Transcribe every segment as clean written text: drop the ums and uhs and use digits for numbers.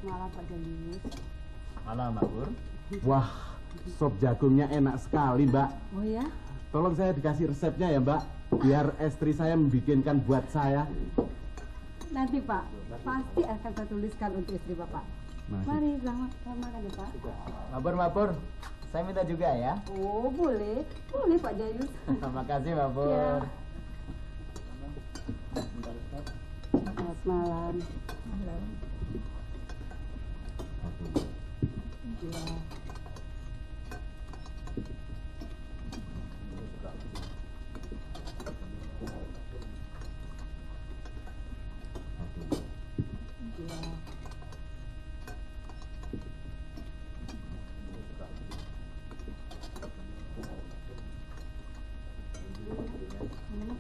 Malam Pak Jayus. Malam Mbak Pur. Wah, sop jagungnya enak sekali Mbak. Oh ya? Tolong saya dikasih resepnya ya Mbak, biar istri saya membikinkan buat saya. Nanti Pak, pasti akan saya tuliskan untuk istri Bapak. Mari selamat makan ya Pak. Mbak Pur, saya minta juga ya. Oh boleh, boleh Pak Jayus. Makasih Mbak Pur. Ya. Selamat malam. Malam. Ya.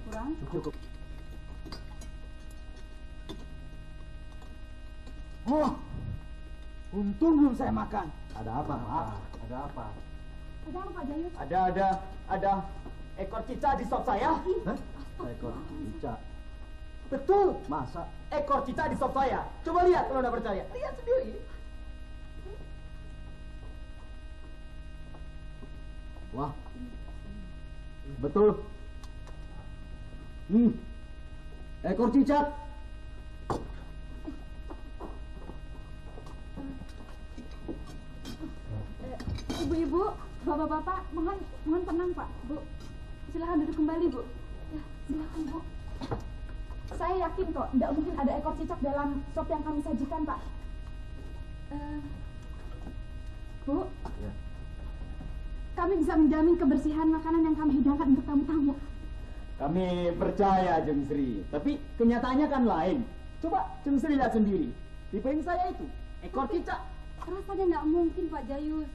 Kurang? Cukup. Oh, untung belum saya makan. Ada apa Pak? Ada apa? Ada apa Pak Jayus? Ada ekor cicak di sop saya. Hah? Ekor cicak. Betul, Masa? ekor cicak di sop saya. Coba lihat kalau nggak percaya. Lihat sendiri. Wah, betul. Ekor cicak. Ibu-ibu, bapak-bapak, mohon tenang Pak. Bu, silakan duduk kembali Bu. Ya, silakan Bu. Saya yakin kok, tidak mungkin ada ekor cicak dalam sop yang kami sajikan Pak. Bu, Ya. kami bisa menjamin kebersihan makanan yang kami hidangkan untuk tamu-tamu. Kami percaya Jeng Sri, tapi kenyataannya kan lain. Coba Jeng Sri lihat sendiri. Di piring saya itu ekor cicak. Rasanya nggak mungkin Pak Jayus.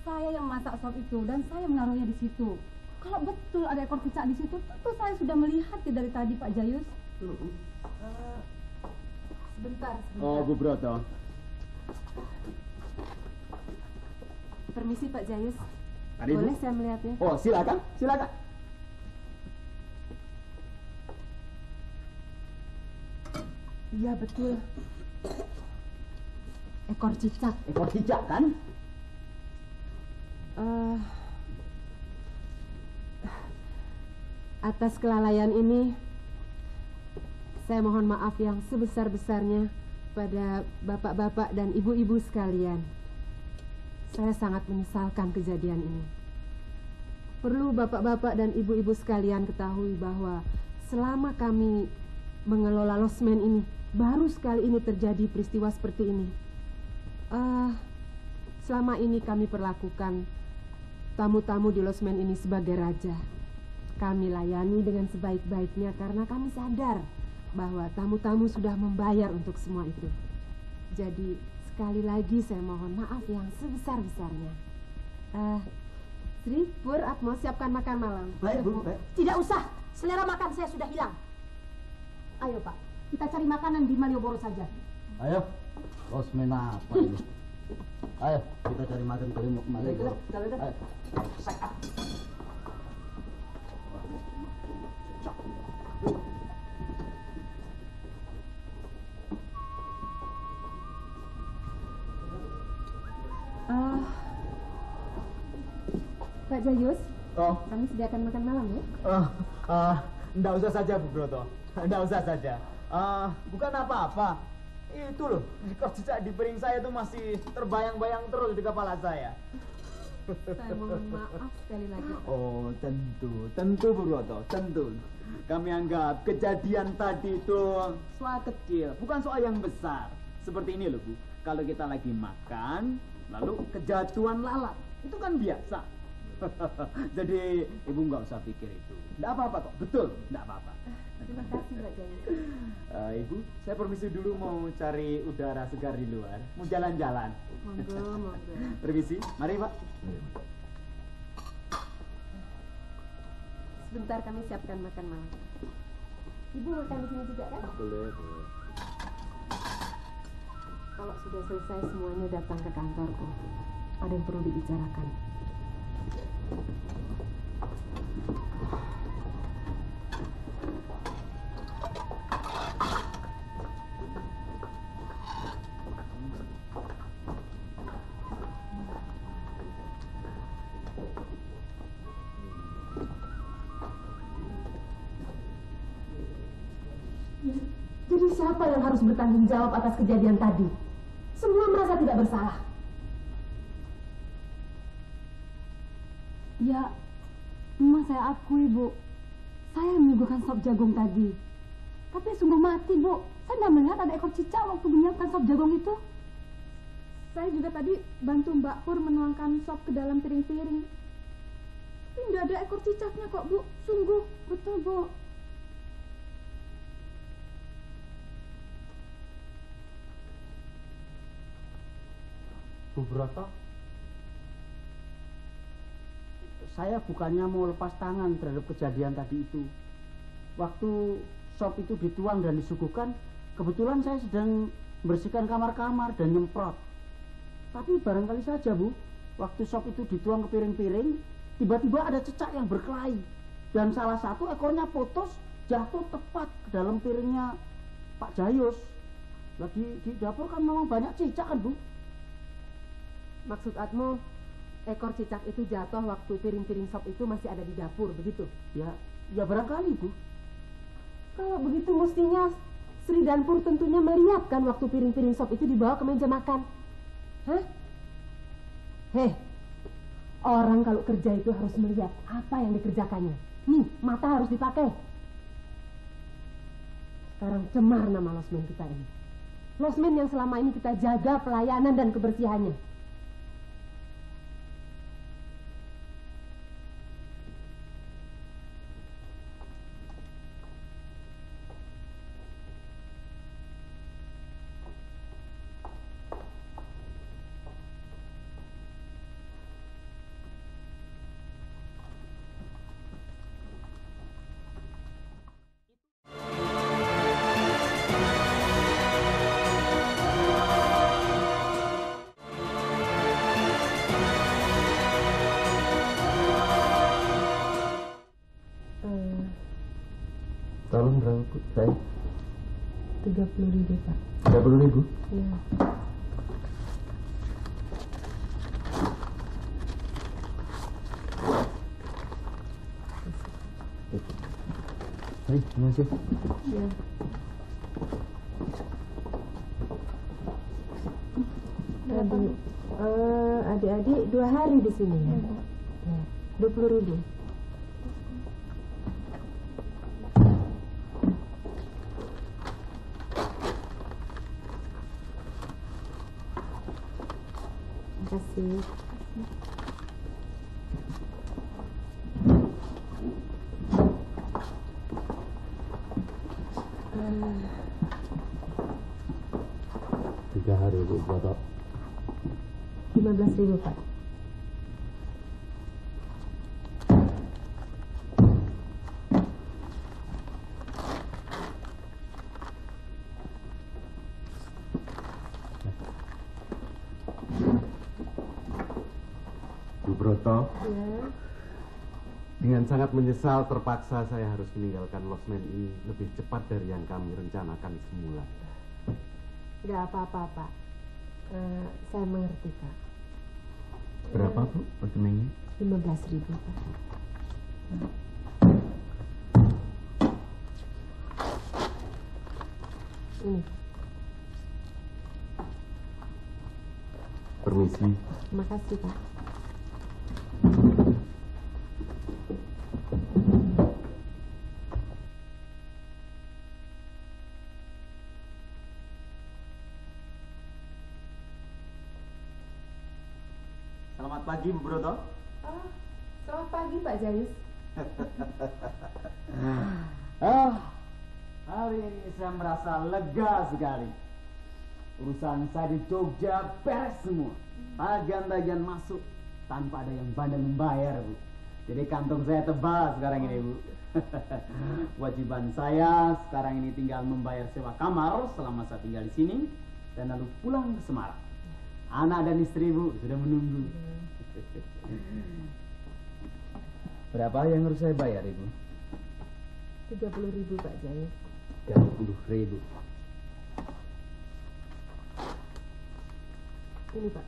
Saya yang masak sop itu dan saya menaruhnya di situ. Kalau betul ada ekor cicak di situ, tentu saya sudah melihatnya dari tadi Pak Jayus. Sebentar. Oh, Bu Broto. Permisi Pak Jayus. Mari, Bu. Boleh saya melihatnya? Oh, silakan, silakan. Iya betul. Ekor cicak. Ekor cicak kan? Atas kelalaian ini, saya mohon maaf yang sebesar-besarnya pada bapak-bapak dan ibu-ibu sekalian. Saya sangat menyesalkan kejadian ini. Perlu bapak-bapak dan ibu-ibu sekalian ketahui bahwa selama kami mengelola losmen ini, baru sekali ini terjadi peristiwa seperti ini. Selama ini kami perlakukan tamu-tamu di losmen ini sebagai raja. Kami layani dengan sebaik-baiknya karena kami sadar bahwa tamu-tamu sudah membayar untuk semua itu. Jadi sekali lagi saya mohon maaf yang sebesar-besarnya. Sri, Pur, Atmo, siapkan makan malam. Baik, Bu, baik. Tidak usah, selera makan saya sudah hilang. Ayo Pak, kita cari makanan di Malioboro saja. Ayo, losmen apa ini? Ayo, kita cari makan ke Malioboro. Ayo. Pak Jayus, Oh, kami sediakan makan malam ya. enggak usah saja Bu Broto. Enggak usah saja. Bukan apa-apa. Itu loh, rekor cicak di piring saya itu masih terbayang-bayang terus di kepala saya. Saya mohon maaf sekali lagi. Pak. Oh, tentu Bu Broto, tentu. Kami anggap kejadian tadi itu soal kecil, bukan soal yang besar. Seperti ini loh Bu, kalau kita lagi makan, lalu kejatuhan lalat, itu kan biasa. Jadi Ibu nggak usah pikir itu. Nggak apa-apa kok, betul, nggak apa-apa. Terima kasih Pak Jayus. Ibu, saya permisi dulu mau cari udara segar di luar, mau jalan-jalan. Monggo, monggo. Permisi, mari Pak. Sebentar kami siapkan makan malam. Ibu makan di sini juga kan? Boleh. Kalau sudah selesai semuanya datang ke kantorku. Ada yang perlu dibicarakan. Jadi siapa yang harus bertanggung jawab atas kejadian tadi? Semua merasa tidak bersalah. Ya, memang saya akui, Bu. Saya menyuguhkan sop jagung tadi. Tapi sungguh mati, Bu. Saya tidak melihat ada ekor cicak waktu menyiapkan sop jagung itu. Saya juga tadi bantu Mbak Pur menuangkan sop ke dalam piring-piring. Tapi tidak ada ekor cicaknya kok, Bu. Sungguh, betul, Bu. Bu Broto, saya bukannya mau lepas tangan terhadap kejadian tadi itu. Waktu sop itu dituang dan disuguhkan, kebetulan saya sedang membersihkan kamar-kamar dan nyemprot. Tapi barangkali saja Bu, waktu sop itu dituang ke piring-piring, tiba-tiba ada cicak yang berkelahi. Dan salah satu ekornya putus, jatuh tepat ke dalam piringnya Pak Jayus. Lagi di dapur kan memang banyak cicak kan Bu? Maksud Atmo, ekor cicak itu jatuh waktu piring-piring sop itu masih ada di dapur, begitu? Ya barangkali Bu. Kalau begitu mestinya Sri dan Pur tentunya melihat kan waktu piring-piring sop itu dibawa ke meja makan. Hah? Heh, orang kalau kerja itu harus melihat apa yang dikerjakannya. Nih, mata harus dipakai. Sekarang cemar nama losmen kita ini. Losmen yang selama ini kita jaga pelayanan dan kebersihannya. Tolong berapa Bu? Saya 30.000, Pak. 30.000. Iya. Baik, terima kasih. Iya. Adik-adik 2 hari di sini ya. Ya, 20.000. Terima kasih. Tiga hari Bu Broto. 15.000, Pak. Bu Broto, Ya. dengan sangat menyesal terpaksa saya harus meninggalkan losmen ini lebih cepat dari yang kami rencanakan semula. Nggak apa-apa, Pak. Saya mengerti, Pak. Berapa Bu rekeningnya? 15.000, Pak. Ini. Permisi. Terima kasih, Pak. Selamat pagi, Bu Broto. Selamat pagi, Pak Jayus. Hari ini saya merasa lega sekali. Urusan saya di Jogja beres semua. Tagihan-tagihan masuk tanpa ada yang bandel membayar, Bu. Jadi kantong saya tebal sekarang ini, Bu. Kewajiban saya sekarang ini tinggal membayar sewa kamar selama saya tinggal di sini dan lalu pulang ke Semarang. Anak dan istri, Bu, sudah menunggu. Berapa yang harus saya bayar, Ibu? 30.000, Pak Jayus. 30.000. Ini, Pak.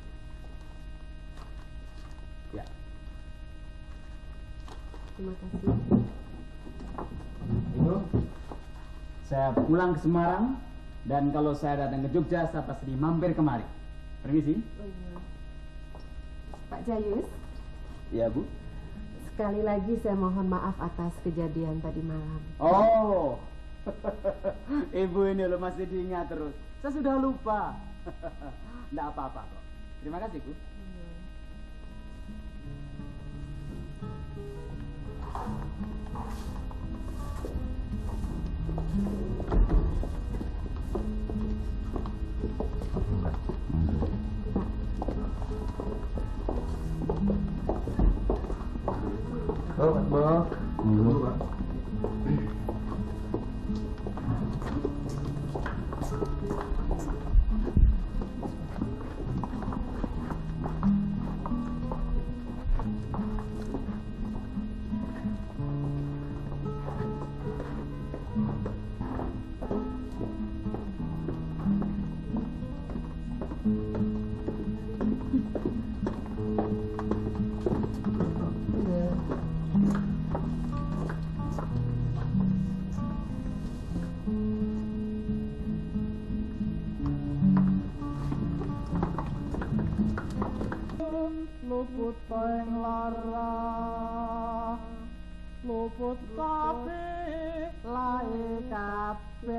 Ya. Terima kasih. Ibu, saya pulang ke Semarang dan kalau saya datang ke Jogja saya pasti mampir kemari. Permisi. Oh, iya. Pak Jayus, Ya, Bu. sekali lagi saya mohon maaf atas kejadian tadi malam. Oh. Ibu ini lo masih diingat terus. Saya sudah lupa. Tidak apa-apa kok. Terima kasih, Bu. Oh, Mbak. Luput paing lara, luput kabeh lae kabeh.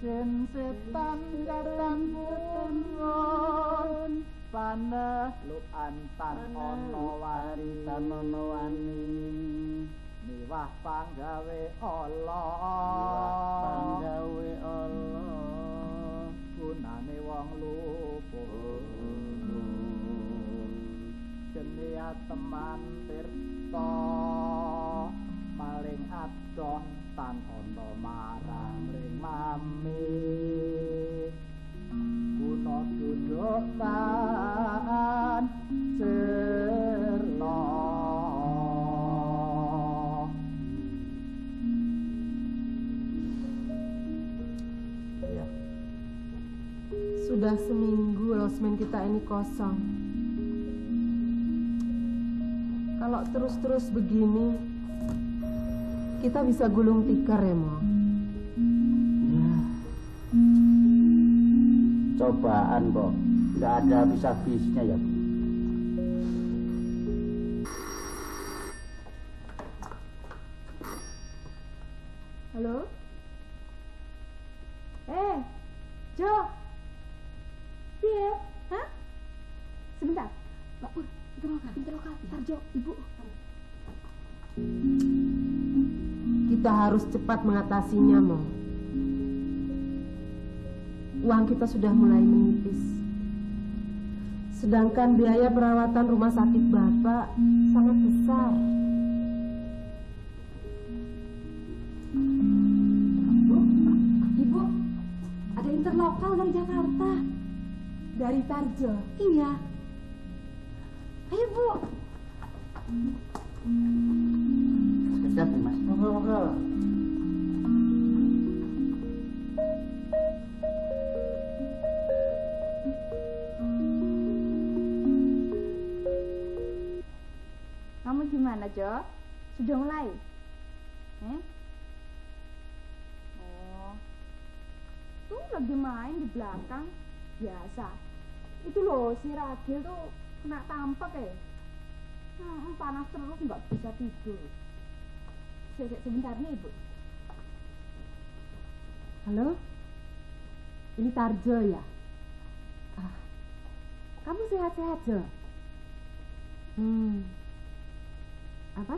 Jin setan kadang purun, panah lu antar ana warisan ana wani. Miwah panggawe Allah, panggawe Allah. Gunane wong luput genia teman tirta maling adoh tan ana marang ring mami guna duduk tan cerna. Sudah seminggu losmen kita ini kosong. Kalau terus-terus begini, kita bisa gulung tikar ya, Mo? Cobaan kok, nggak ada habis-habisnya ya, Bu. Halo? Jo? Iya? Hah? Sebentar. Mbak Pur, pinter lokal. Ntar Jo, Ibu. Kita harus cepat mengatasinya, Mo. Uang kita sudah mulai menipis. Sedangkan biaya perawatan rumah sakit Bapak sangat besar. Ibu, ada interlokal dari Jakarta. Dari Tarjo? Iya. Ayo, Bu. Sekejap nih, Mas. Moga-moga. Gimana, Jo? Sudah mulai? Oh, tuh lagi main di belakang. Biasa. Itu loh, si Ragil tuh kena tampak ya. Panas terus nggak bisa tidur. Sebentar nih, Ibu. Halo? Ini Tarjo ya? Kamu sehat-sehat, Jo? Apa?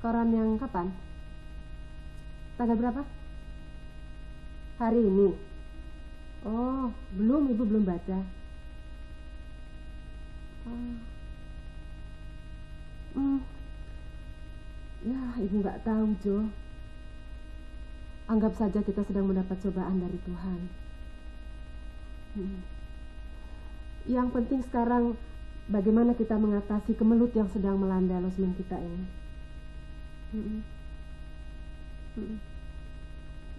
Koran yang kapan? Tanggal berapa? Hari ini? Oh, belum, Ibu belum baca. Ya, Ibu nggak tahu, Jo. Anggap saja kita sedang mendapat cobaan dari Tuhan. Yang penting sekarang bagaimana kita mengatasi kemelut yang sedang melanda losmen kita ini.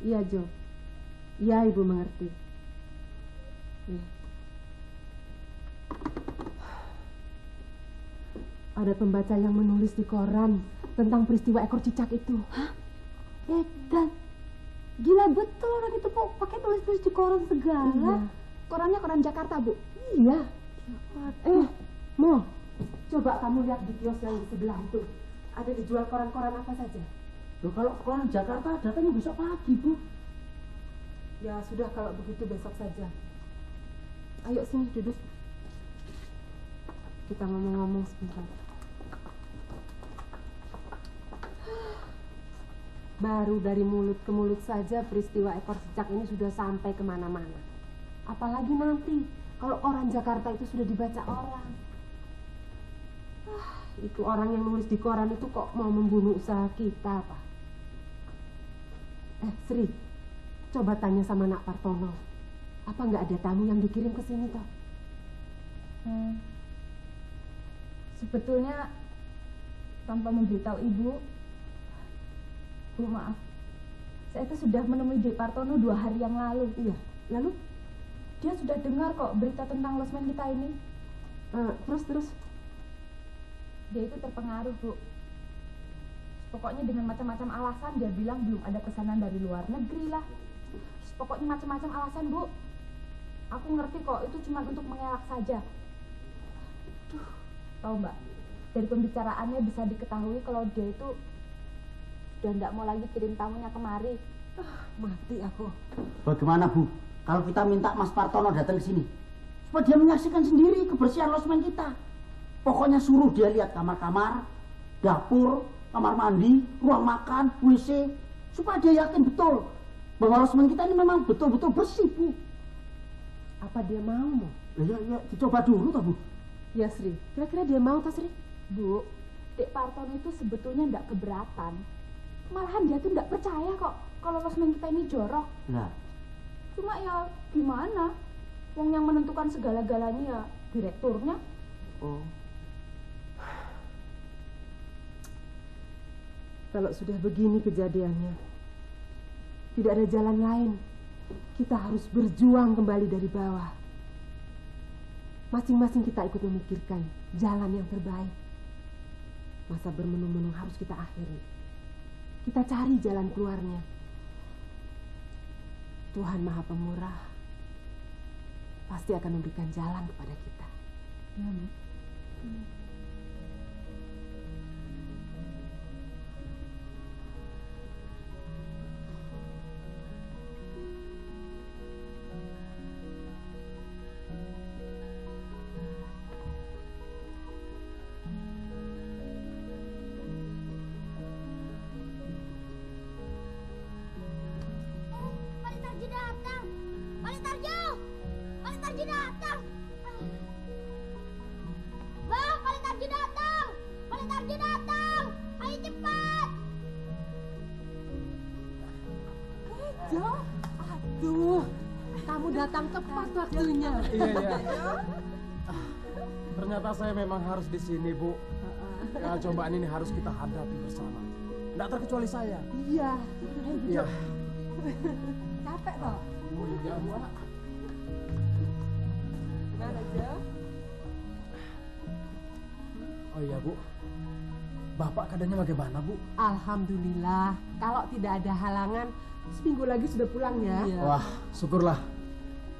Iya, Jo. Iya, Ibu mengerti. Ya. Ada pembaca yang menulis di koran tentang peristiwa ekor cicak itu. Hah? Dan gila betul orang itu pakai tulis-tulis di koran segala. Iya. Korannya koran Jakarta, Bu. Iya. Mo, coba kamu lihat di kios yang di sebelah itu. Ada dijual koran-koran apa saja? Loh, kalau koran Jakarta datangnya besok pagi, Bu. Ya sudah, kalau begitu besok saja. Ayo sini duduk. Kita ngomong-ngomong sebentar. Baru dari mulut ke mulut saja peristiwa ekor cicak ini sudah sampai kemana-mana. Apalagi nanti kalau koran Jakarta itu sudah dibaca orang. Itu orang yang nulis di koran itu kok mau membunuh usaha kita, Pak. Sri, coba tanya sama Nak Partono. Apa nggak ada tamu yang dikirim ke sini, toh? Sebetulnya tanpa memberitahu Ibu, Bu, maaf. Saya itu sudah menemui Dek Partono 2 hari yang lalu. Iya, lalu? Dia sudah dengar kok berita tentang losmen kita ini. Terus? Dia itu terpengaruh, Bu. Pokoknya dengan macam-macam alasan dia bilang belum ada pesanan dari luar negeri lah. Pokoknya macam-macam alasan, Bu. Aku ngerti kok, itu cuma untuk mengelak saja. Tahu Mbak, dari pembicaraannya bisa diketahui kalau dia itu sudah tidak mau lagi kirim tamunya kemari. Mati aku. Bagaimana, Bu? Kalau kita minta Mas Partono datang ke sini, supaya dia menyaksikan sendiri kebersihan losmen kita. Pokoknya suruh dia lihat kamar-kamar, dapur, kamar mandi, ruang makan, WC, supaya dia yakin betul bahwa losmen kita ini memang betul-betul bersih, Bu. Apa dia mau? Ya, dicoba dulu, toh, Bu. Ya, Sri. Kira-kira dia mau, toh, Sri? Bu, Dek Partono itu sebetulnya tidak keberatan. Malahan dia tuh tidak percaya kok kalau losmen kita ini jorok. Nah, cuma ya gimana? Wong yang menentukan segala-galanya ya direkturnya. oh. Kalau sudah begini kejadiannya, tidak ada jalan lain. Kita harus berjuang kembali dari bawah. Masing-masing kita ikut memikirkan jalan yang terbaik. Masa bermenung-menung harus kita akhiri. Kita cari jalan keluarnya. Tuhan Maha Pemurah pasti akan memberikan jalan kepada kita. Amin. Aduh, kamu datang tepat waktunya. Iya. Ternyata saya memang harus di sini, Bu. Ya, cobaan ini harus kita hadapi bersama. Tidak terkecuali saya. Iya. Iya. Capek toh? Oh iya, Bu. Gimana, Jo? Oh iya, Bu. Bapak keadaannya bagaimana, Bu? Alhamdulillah, kalau tidak ada halangan, seminggu lagi sudah pulang ya. Wah, syukurlah.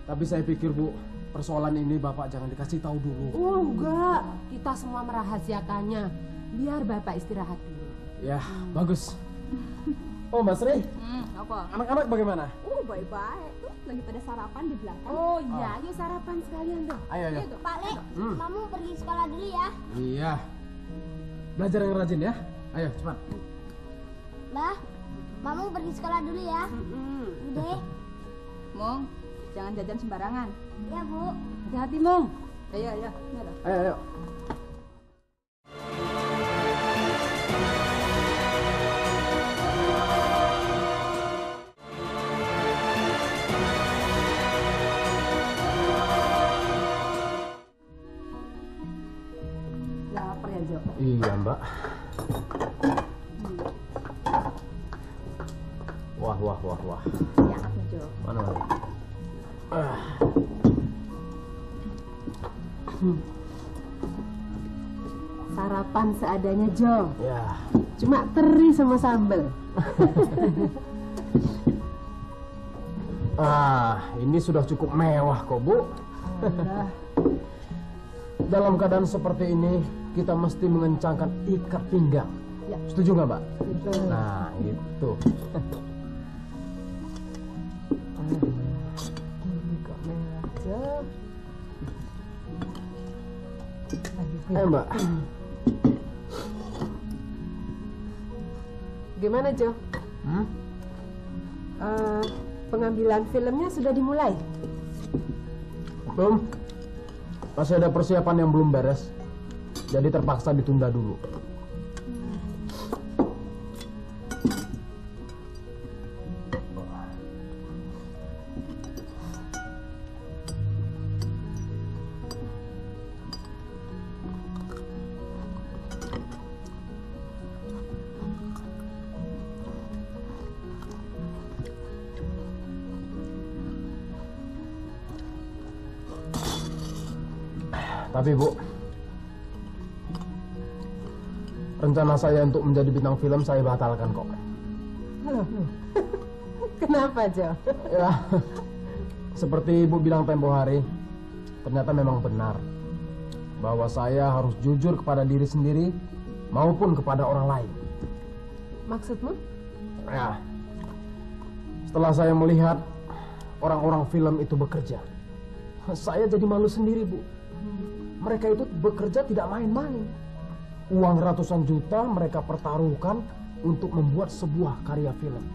Tapi saya pikir, Bu, persoalan ini Bapak jangan dikasih tahu dulu. Oh enggak, kita semua merahasiakannya. Biar Bapak istirahat dulu. Ya, bagus. Oh, Mbak Sri, Apa? anak-anak bagaimana? Baik-baik. Tuh, lagi pada sarapan di belakang. Oh iya, yuk sarapan sekalian dong. Ayo. Pak Le, Mamu pergi sekolah dulu ya. Iya. Belajar yang rajin ya. Ayo, cepat. Mbah, Mamu pergi sekolah dulu ya. Bude. Mong, jangan jajan sembarangan. Ya, Bu. Hati-hati, Mong. Ayo. Ayo. Lapar ya, Jo? Iya, Mbak. Wah. Ya, apa, Jo? Mana? Sarapan seadanya, Jo. Ya. Cuma teri sama sambel. Ini sudah cukup mewah kok, Bu. Dalam keadaan seperti ini, kita mesti mengencangkan ikat pinggang. Ya. Setuju nggak, Mbak? Betul. Nah, itu. Ini kok merah, Jo. Ayo, Mbak. Gimana, Jo? Pengambilan filmnya sudah dimulai? Belum. Masih ada persiapan yang belum beres. Jadi terpaksa ditunda dulu. Tapi Bu, rencana saya untuk menjadi bintang film saya batalkan kok. Loh. Kenapa, Jo? Ya, seperti Ibu bilang tempo hari, ternyata memang benar bahwa saya harus jujur kepada diri sendiri maupun kepada orang lain. Maksudmu? Ya, setelah saya melihat orang-orang film itu bekerja, saya jadi malu sendiri, Bu. Mereka itu bekerja tidak main-main. Uang ratusan juta mereka pertaruhkan untuk membuat sebuah karya film.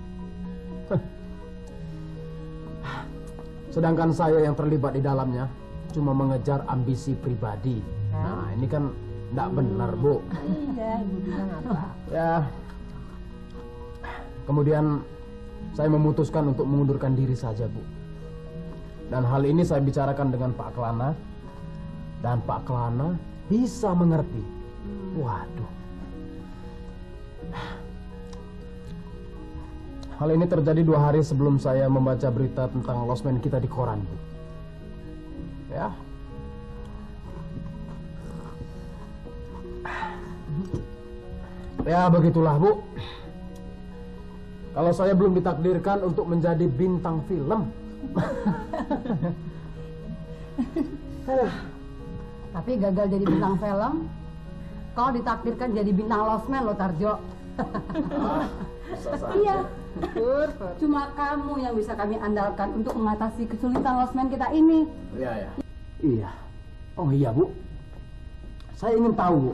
Sedangkan saya yang terlibat di dalamnya cuma mengejar ambisi pribadi. Nah, ini kan tidak benar, Bu. Iya, Ibu bilang apa? Ya. Kemudian saya memutuskan untuk mengundurkan diri saja, Bu. Dan hal ini saya bicarakan dengan Pak Kelana. Dan Pak Kelana bisa mengerti. Waduh. Hal ini terjadi 2 hari sebelum saya membaca berita tentang losmen kita di koran, Bu. Ya. Ya, begitulah, Bu. Kalau saya belum ditakdirkan untuk menjadi bintang film. Tapi gagal jadi bintang film, kau ditakdirkan jadi bintang losmen lo, Tarjo. Iya, cuma kamu yang bisa kami andalkan untuk mengatasi kesulitan losmen kita ini. Iya. Oh iya, Bu. Saya ingin tahu, Bu.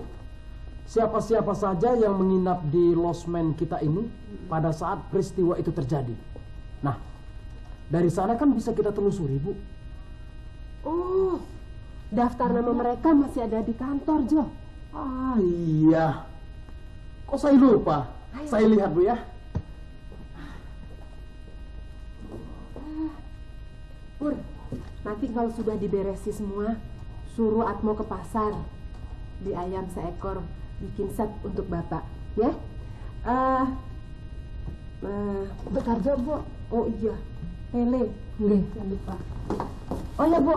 Siapa-siapa saja yang menginap di losmen kita ini pada saat peristiwa itu terjadi. Nah, dari sana kan bisa kita telusuri, Bu. Oh, daftar nama mereka masih ada di kantor, Jo. Ah, iya. Kok saya lupa? Ayo. Saya lihat, Bu, ya. Pur, nanti kalau sudah diberesi semua, suruh Atmo ke pasar. Beli ayam seekor, bikin set untuk Bapak, ya. Bekarjo, Bu. Oh iya, Tele. Nggih. Jangan lupa. Oh ya, Bu.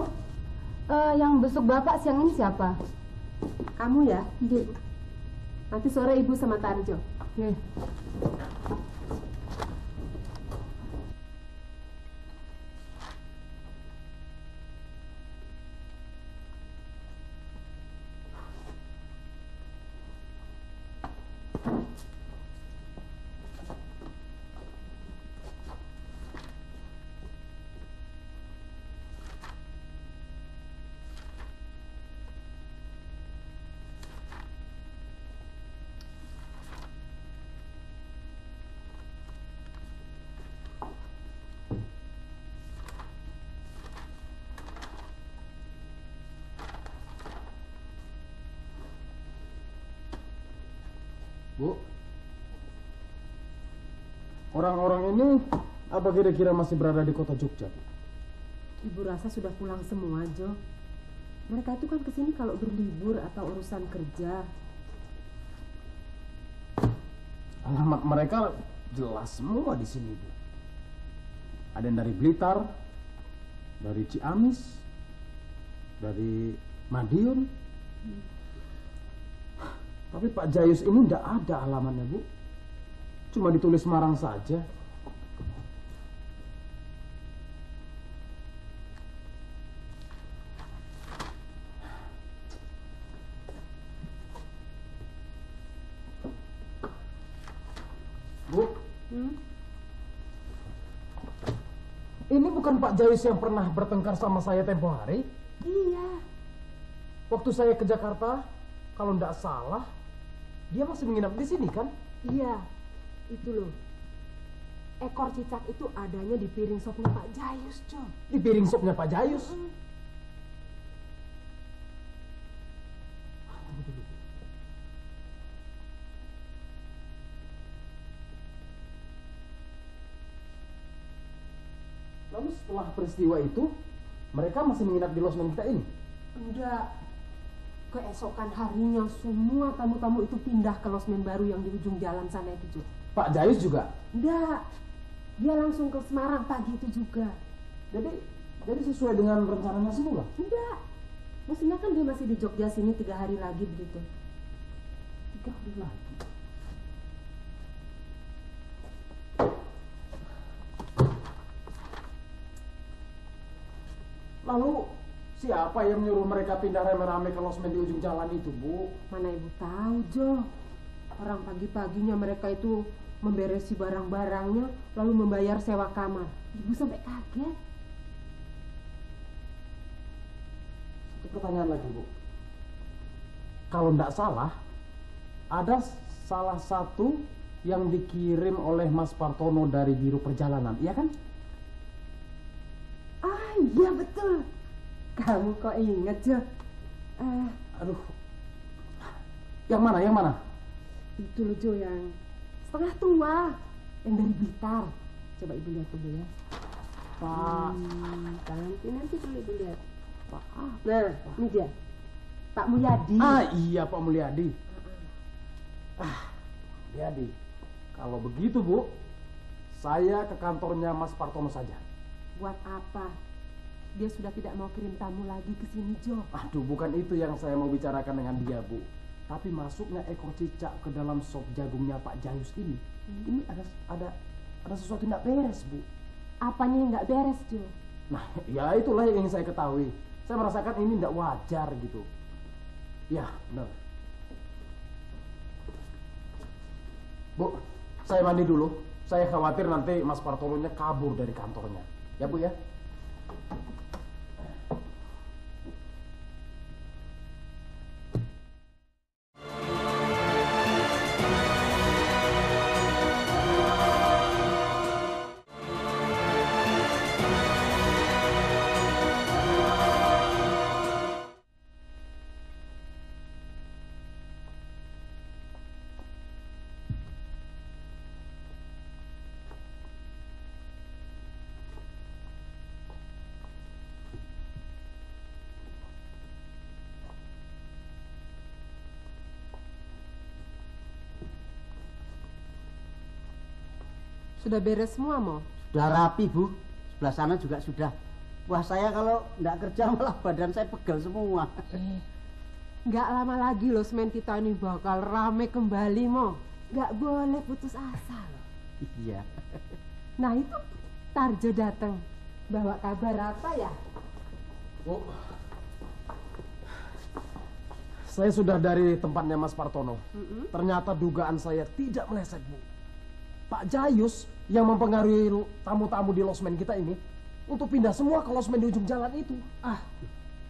Yang besok Bapak siang ini siapa? Kamu ya? Nanti sore Ibu sama Tarjo. Nih. Bu, orang-orang ini apa kira-kira masih berada di kota Jogja, Bu? Ibu rasa sudah pulang semua, Jo. Mereka itu kan kesini kalau berlibur atau urusan kerja. Alamat mereka jelas semua di sini, Bu. Ada yang dari Blitar, dari Ciamis, dari Madiun. Tapi Pak Jayus ini tidak ada alamatnya, Bu. Cuma ditulis Semarang saja. Bu, ini bukan Pak Jayus yang pernah bertengkar sama saya tempo hari? Iya. Waktu saya ke Jakarta, kalau tidak salah, dia masih menginap di sini kan? Iya, itu loh. Ekor cicak itu adanya di piring sopnya Pak Jayus, Jo. Di piring sopnya Pak Jayus? Lalu setelah peristiwa itu, mereka masih menginap di losmen kita ini? Enggak. Keesokan harinya semua tamu-tamu itu pindah ke losmen baru yang di ujung jalan sana itu, Jo. Pak Jayus juga? Enggak. Dia langsung ke Semarang pagi itu juga. Jadi sesuai dengan rencananya semula? Enggak. Maksudnya kan dia masih di Jogja sini 3 hari lagi begitu. 3 hari lagi? Lalu siapa yang menyuruh mereka pindah rame-rame ke losmen di ujung jalan itu, Bu? Mana Ibu tahu, Jo. Orang pagi-paginya mereka itu memberesi barang-barangnya lalu membayar sewa kamar. Ibu sampai kaget. Satu pertanyaan lagi, Bu. Kalau tidak salah, ada salah satu yang dikirim oleh Mas Partono dari Biro Perjalanan, iya kan? Ah, iya betul. Kamu kok ingat, Jo? Aduh. Yang mana, yang mana? Itu loh, Jo, yang setengah tua. Yang dari Blitar. Coba Ibu lihat dulu ya. Pak. Nanti dulu Ibu lihat. Pak. Nah, ini dia. Pak Mulyadi. Ah, iya Pak Mulyadi. Mulyadi. Kalau begitu, Bu, saya ke kantornya Mas Partono saja. Buat apa? Dia sudah tidak mau kirim tamu lagi ke sini, Jo. Aduh, bukan itu yang saya mau bicarakan dengan dia, Bu. Tapi masuknya ekor cicak ke dalam sop jagungnya Pak Jayus ini, ini ada sesuatu yang tidak beres, Bu. Apanya yang nggak beres, Jo? Nah, ya itulah yang ingin saya ketahui. Saya merasakan ini tidak wajar gitu. Ya, benar. Bu, saya mandi dulu. Saya khawatir nanti Mas Partononya kabur dari kantornya. Ya, Bu ya? Sudah beres semua, Mo? Sudah rapi, Bu. Sebelah sana juga sudah. Wah, saya kalau nggak kerja malah badan saya pegal semua. Nggak lama lagi losmen kita ini bakal rame kembali, Mo. Nggak boleh putus asa loh. Iya. Nah itu Tarjo datang. Bawa kabar apa ya? Bu, saya sudah dari tempatnya Mas Partono. Ternyata dugaan saya tidak meleset, Bu. Pak Jayus yang mempengaruhi tamu-tamu di losmen kita ini untuk pindah semua ke losmen di ujung jalan itu.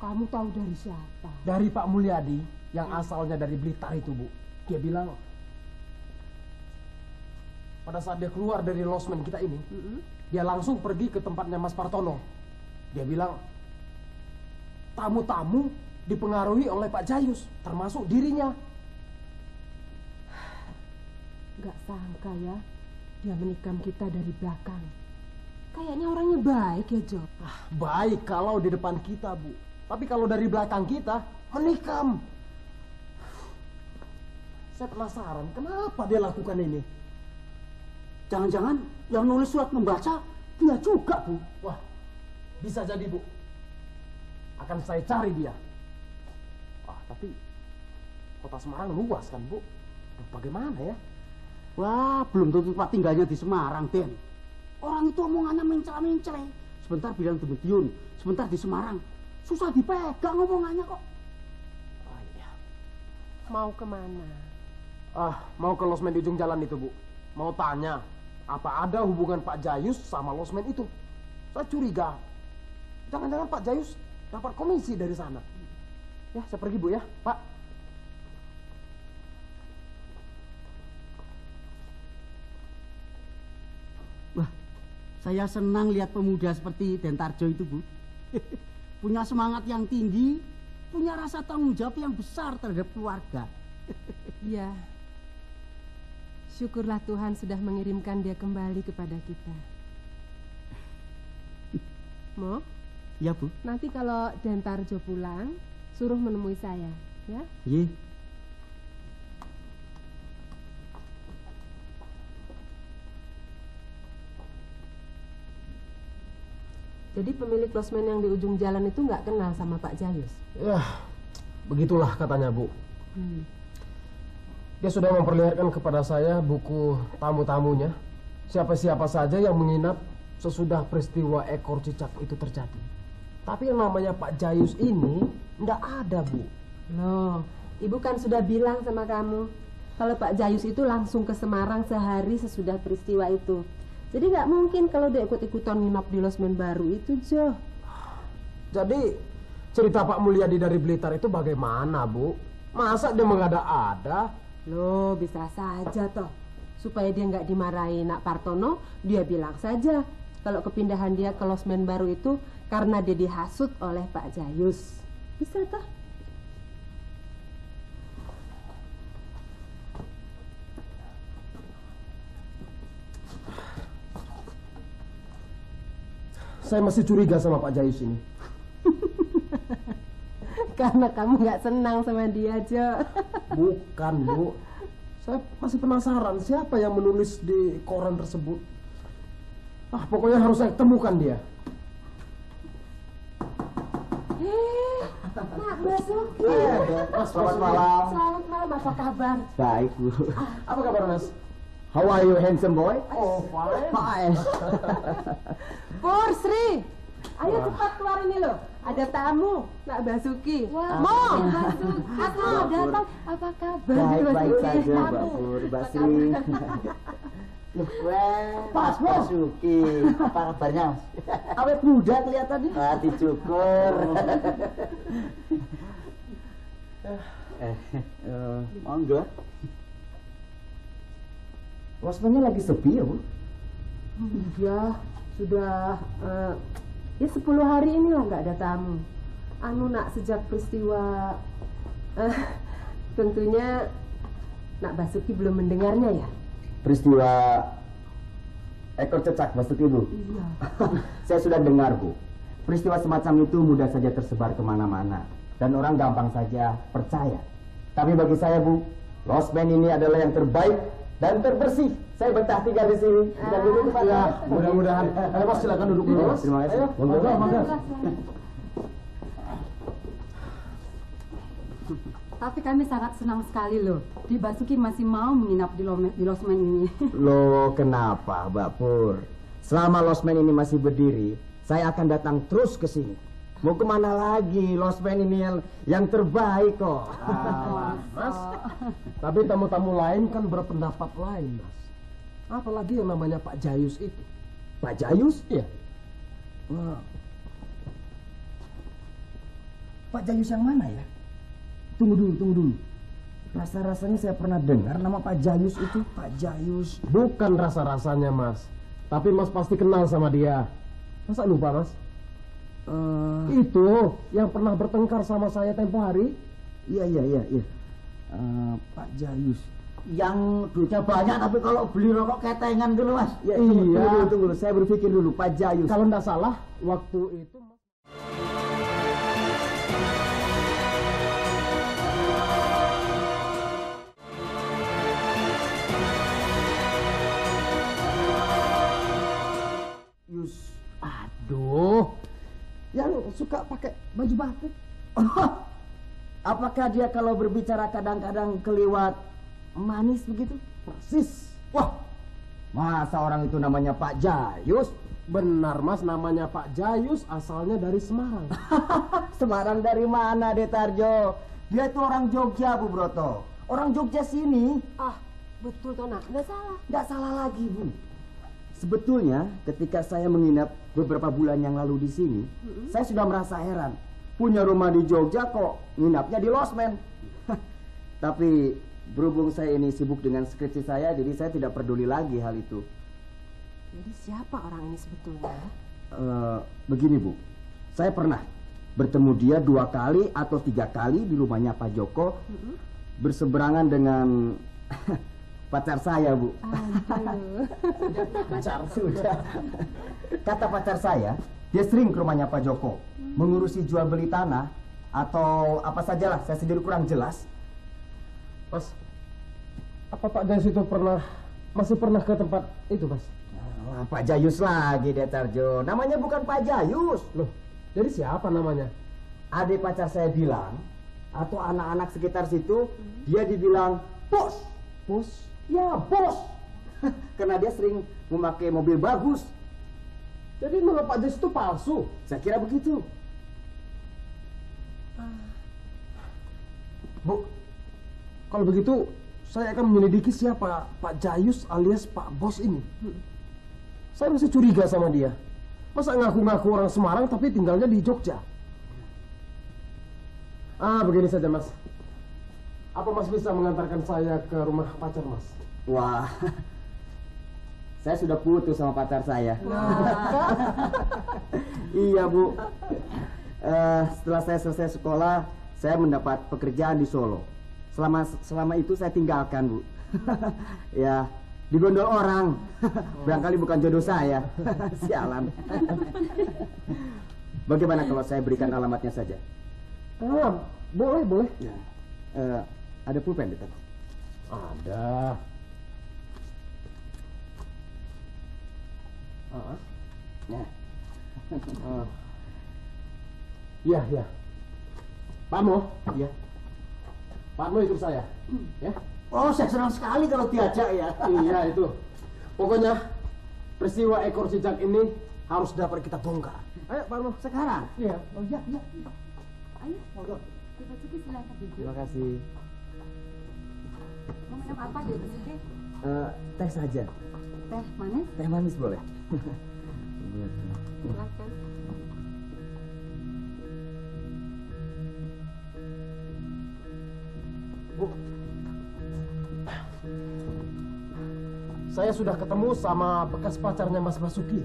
Kamu tahu dari siapa? Dari Pak Mulyadi yang asalnya dari Blitar itu, Bu. Dia bilang pada saat dia keluar dari losmen kita ini, dia langsung pergi ke tempatnya Mas Partono. Dia bilang tamu-tamu dipengaruhi oleh Pak Jayus, termasuk dirinya. Gak sangka ya, dia menikam kita dari belakang. Kayaknya orangnya baik ya, Jo. Baik kalau di depan kita, Bu. Tapi kalau dari belakang kita, menikam. Saya penasaran, kenapa dia lakukan ini? Jangan-jangan yang nulis surat membaca dia juga, Bu. Wah, bisa jadi, Bu. Akan saya cari dia. Tapi kota Semarang luas kan, Bu? Bagaimana ya? Wah, belum tentu tempat tinggalnya di Semarang, Den. Orang itu omongannya mencela-mencela. Sebentar bilang di Madiun, sebentar di Semarang. Susah dipegang omongannya kok. Iya. Mau kemana? Mau ke losmen di ujung jalan itu, Bu. Mau tanya, apa ada hubungan Pak Jayus sama losmen itu? Saya curiga. Jangan-jangan Pak Jayus dapat komisi dari sana. Ya, saya pergi, Bu ya, Pak. Wah, saya senang lihat pemuda seperti Den Tarjo itu, Bu. Punya semangat yang tinggi, punya rasa tanggung jawab yang besar terhadap keluarga. Iya. Syukurlah Tuhan sudah mengirimkan dia kembali kepada kita. Mo? Ya, Bu. Nanti kalau Den Tarjo pulang, suruh menemui saya, ya? Iya. Jadi pemilik losmen yang di ujung jalan itu nggak kenal sama Pak Jayus? Ya, begitulah katanya, Bu. Dia sudah memperlihatkan kepada saya buku tamu-tamunya. Siapa-siapa saja yang menginap sesudah peristiwa ekor cicak itu terjadi. Tapi yang namanya Pak Jayus ini nggak ada, Bu. Loh, Ibu kan sudah bilang sama kamu kalau Pak Jayus itu langsung ke Semarang sehari sesudah peristiwa itu. Jadi nggak mungkin kalau dia ikut-ikutan nginap di losmen baru itu, Jo. Jadi cerita Pak Mulyadi dari Blitar itu bagaimana, Bu? Masa dia mengada-ada? Loh, bisa saja toh. Supaya dia nggak dimarahin Nak Partono, dia bilang saja kalau kepindahan dia ke losmen baru itu karena dia dihasut oleh Pak Jayus. Bisa toh? Saya masih curiga sama Pak Jayus ini. Karena kamu nggak senang sama dia, Jo. Bukan, Bu. Saya masih penasaran siapa yang menulis di koran tersebut. Pokoknya harus saya temukan dia. Nak Basuki. Selamat malam. Selamat malam, apa kabar? Baik, Bu. Apa kabar, Mas? How are you, handsome boy? Oh, fine. Fine. Pur, Sri. Ayo cepat keluar ini loh. Ada tamu, Nak Basuki. Wah, Mo, Basuki. Aku datang. Apa kabar? Baik-baik Basuki? saja, Tamu. Mbak Pur Basri. Loh, Mas Basuki. Apa kabarnya, Mas? Awet muda kelihatannya. Dicukur. Monggo. Losmennya lagi sepi ya, Bu? Iya, sudah ya 10 hari inilah nggak ada tamu. Nak sejak peristiwa tentunya Nak Basuki belum mendengarnya ya. Peristiwa ekor cecak, Basuki, Bu? Iya. Saya sudah dengar, Bu. Peristiwa semacam itu mudah saja tersebar kemana-mana dan orang gampang saja percaya. Tapi bagi saya, Bu, losmen ini adalah yang terbaik dan terbersih. Saya betah tinggal di sini. Dan duduk depan. Ya, mudah-mudahan. Ayo, Mas, silakan duduk dulu, Mas. Terima kasih. Ayo, monggo, monggo. Tapi kami sangat senang sekali loh. Di Basuki masih mau menginap di losmen ini. Loh, kenapa, Mbak Pur? Selama losmen ini masih berdiri, saya akan datang terus ke sini. Mau kemana lagi? Losmen ini yang terbaik kok. Mas, tapi tamu-tamu lain kan berpendapat lain, Mas. Apalagi yang namanya Pak Jayus itu. Pak Jayus? Iya. Wah. Pak Jayus yang mana ya? Tunggu dulu. Rasa-rasanya saya pernah dengar nama Pak Jayus itu. Pak Jayus. Bukan rasa-rasanya, Mas. Tapi Mas pasti kenal sama dia. Masa lupa, Mas? Itu yang pernah bertengkar sama saya tempo hari. Iya. Pak Jayus. Yang duitnya banyak tapi kalau beli rokok ketengan dulu, Mas. Ya, tunggu. Saya berpikir dulu, Pak Jayus. Kalau nggak salah, waktu itu... Aduh, yang suka pakai baju batik. Apakah dia kalau berbicara kadang-kadang keliwat manis begitu? Persis. Wah, masa orang itu namanya Pak Jayus? Benar, Mas, namanya Pak Jayus, asalnya dari Semarang. Semarang dari mana, Detarjo? Dia itu orang Jogja, Bu Broto. Orang Jogja sini. Ah, betul toh, Nak. Nggak salah. Nggak salah lagi, Bu. Sebetulnya ketika saya menginap beberapa bulan yang lalu di sini, saya sudah merasa heran. Punya rumah di Jogja kok nginapnya di losmen. Tapi berhubung saya ini sibuk dengan skripsi saya, jadi saya tidak peduli lagi hal itu. Jadi siapa orang ini sebetulnya? Begini, Bu. Saya pernah bertemu dia 2 kali atau 3 kali di rumahnya Pak Joko, berseberangan dengan pacar saya, Bu. Pacar sudah. Kata pacar saya, dia sering ke rumahnya Pak Joko, mengurusi jual beli tanah atau apa sajalah, saya sendiri kurang jelas. Mas, apa Pak Jayus itu masih pernah ke tempat itu, Mas? Pak Jayus lagi, Detarjo. Namanya bukan Pak Jayus. Loh, jadi siapa namanya? Adik pacar saya bilang, atau anak-anak sekitar situ, dia dibilang bos. Bos? Ya, bos. Karena dia sering memakai mobil bagus. Jadi nama Pak Jayus itu palsu? Saya kira begitu. Bu, kalau begitu saya akan menyelidiki siapa Pak Jayus alias Pak Bos ini. Saya masih curiga sama dia. Masa ngaku-ngaku orang Semarang tapi tinggalnya di Jogja? Begini saja, Mas. Apa Mas bisa mengantarkan saya ke rumah pacar Mas? Wah, saya sudah putus sama pacar saya. Iya, Bu. Setelah saya selesai sekolah, saya mendapat pekerjaan di Solo. Selama itu saya tinggalkan, Bu. Ya, digondol orang. Barangkali bukan jodoh saya. Sialan. Bagaimana kalau saya berikan alamatnya saja? Boleh. Ya. Ada pulpen, Detar? Ada. Nah. Iya. Pak Mo? Iya. Pak Mo ikut saya. Ya. Oh, saya senang sekali kalau diajak ya. Iya, itu. Pokoknya peristiwa ekor cicak ini harus dapat kita bongkar. Ayo, Pak Mo. Sekarang? Iya. Oh, iya. Ayo, monggo. Basuki silakan duduk. Terima kasih. Mau minum apa di Basuki? Teh saja. Teh manis? Teh manis boleh. Silakan. Bu, saya sudah ketemu sama bekas pacarnya Mas Basuki.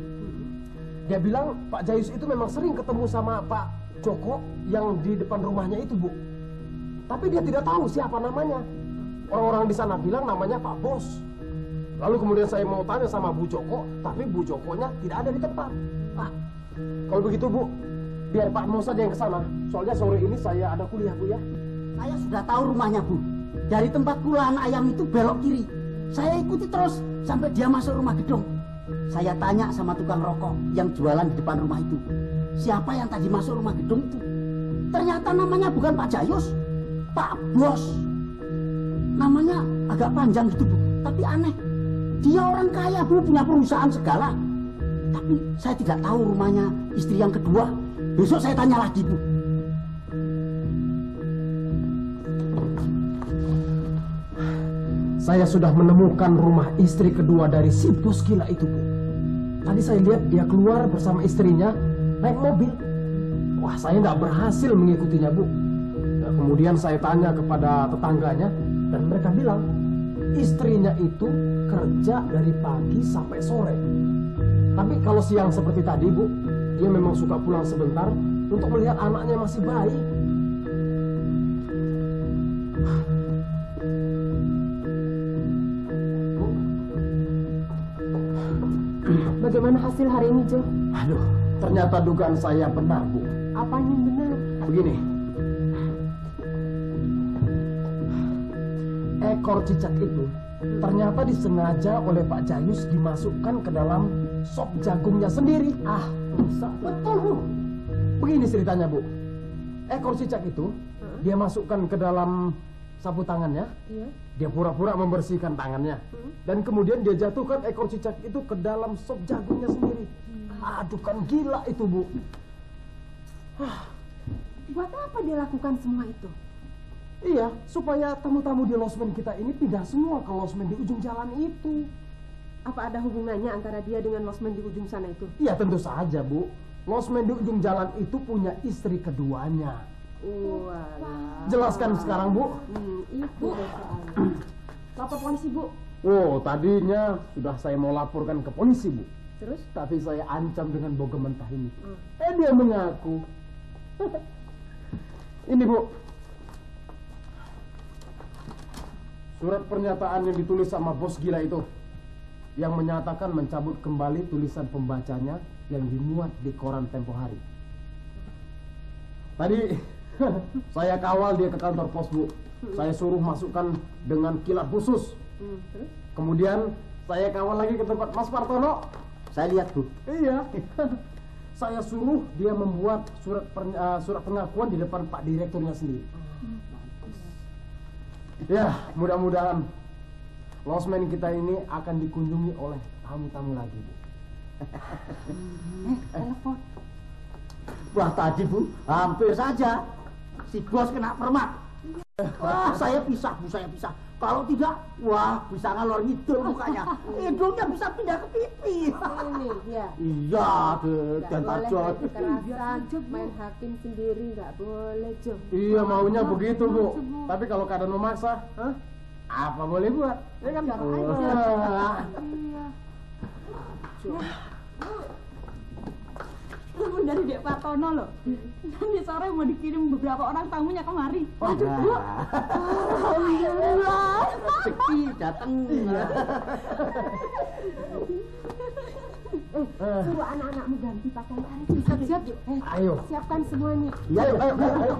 Dia bilang Pak Jayus itu memang sering ketemu sama Pak Joko yang di depan rumahnya itu, Bu. Tapi dia tidak tahu siapa namanya. Orang-orang di sana bilang namanya Pak Bos. Lalu kemudian saya mau tanya sama Bu Joko, tapi Bu Jokonya tidak ada di tempat. Kalau begitu, Bu, biar Pak Mo saja yang ke sana. Soalnya sore ini saya ada kuliah, Bu, ya. Saya sudah tahu rumahnya, Bu. Dari tempat kulaan ayam itu belok kiri. Saya ikuti terus sampai dia masuk rumah gedung. Saya tanya sama tukang rokok yang jualan di depan rumah itu. Siapa yang tadi masuk rumah gedung itu? Ternyata namanya bukan Pak Jayus. Pak Bos. Namanya agak panjang gitu, Bu. Tapi aneh. Dia orang kaya, Bu, punya perusahaan segala. Tapi saya tidak tahu rumahnya istri yang kedua. Besok saya tanya lagi, Bu. Saya sudah menemukan rumah istri kedua dari si bos gila itu, Bu. Tadi saya lihat dia keluar bersama istrinya naik mobil. Wah, saya nggak berhasil mengikutinya, Bu. Nah, kemudian saya tanya kepada tetangganya dan mereka bilang istrinya itu kerja dari pagi sampai sore. Tapi kalau siang seperti tadi, Bu, dia memang suka pulang sebentar untuk melihat anaknya masih bayi. Bagaimana hasil hari ini, Jo? Aduh, ternyata dugaan saya benar, Bu. Apanya yang benar? Begini, ekor cicak itu ternyata disengaja oleh Pak Jayus dimasukkan ke dalam sop jagungnya sendiri. Ah, betul, Bu. Begini ceritanya, Bu. Ekor cicak itu dia masukkan ke dalam sapu tangannya. Iya. Dia pura-pura membersihkan tangannya. Dan kemudian dia jatuhkan ekor cicak itu ke dalam sop jagungnya sendiri. Aduh, kan gila itu, Bu. Buat apa dia lakukan semua itu? Iya, supaya tamu-tamu di losmen kita ini pindah semua ke losmen di ujung jalan itu. Apa ada hubungannya antara dia dengan losmen di ujung sana itu? Iya, tentu saja, Bu. Losmen di ujung jalan itu punya istri keduanya. Walah. Jelaskan sekarang, Bu. Itu soalnya. Lapor polisi, Bu. Oh, tadinya sudah saya mau laporkan ke polisi, Bu. Terus? Tapi saya ancam dengan bogem mentah ini. Dia mengaku. Ini, Bu. Surat pernyataan yang ditulis sama bos gila itu. Yang menyatakan mencabut kembali tulisan pembacanya yang dimuat di koran Tempo Hari. Tadi saya kawal dia ke kantor pos, Bu. Saya suruh masukkan dengan kilat khusus. Kemudian saya kawal lagi ke tempat Mas Partono. Saya lihat, Bu. Iya. Saya suruh dia membuat surat pengakuan di depan Pak Direkturnya sendiri. Ya, mudah-mudahan losmen kita ini akan dikunjungi oleh tamu-tamu lagi, Bu. Telepon. Wah, tadi, Bu, hampir saja si bos kena permak. Wah, saya pisah, Bu, saya pisah. Kalau tidak, wah, bisa ngalor ngidul mukanya. Hidungnya bisa pindah ke pipi. Ini, ya. Iya, dan Boleh tajam. main kekerasan, main hakim sendiri nggak boleh, Jo. Iya, maunya begitu, Bu. Tapi kalau keadaan memaksa, apa boleh buat? Ya kan? Iya. Jo. Telepon dari Dek Partono loh. Nanti sore mau dikirim beberapa orang tamunya kemari. Aduh, Bu. Alhamdulillah. Rezeki datang. Suruh anak-anakmu ganti pakaian hari ini. Siap, Jo. Ayo. Siapkan semuanya. Iya, Ayo.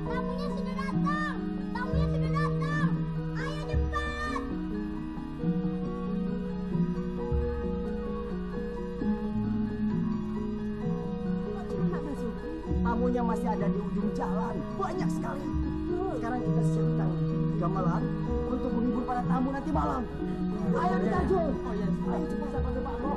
Tamunya sudah datang. Tamunya sudah datang. Ayo cepat. Tamunya masih ada di ujung jalan. Banyak sekali. Sekarang kita siapkan gamelan untuk menghibur para tamu nanti malam. Ayo kita, Jul. Ayo cepat, sahabat Pak Mo.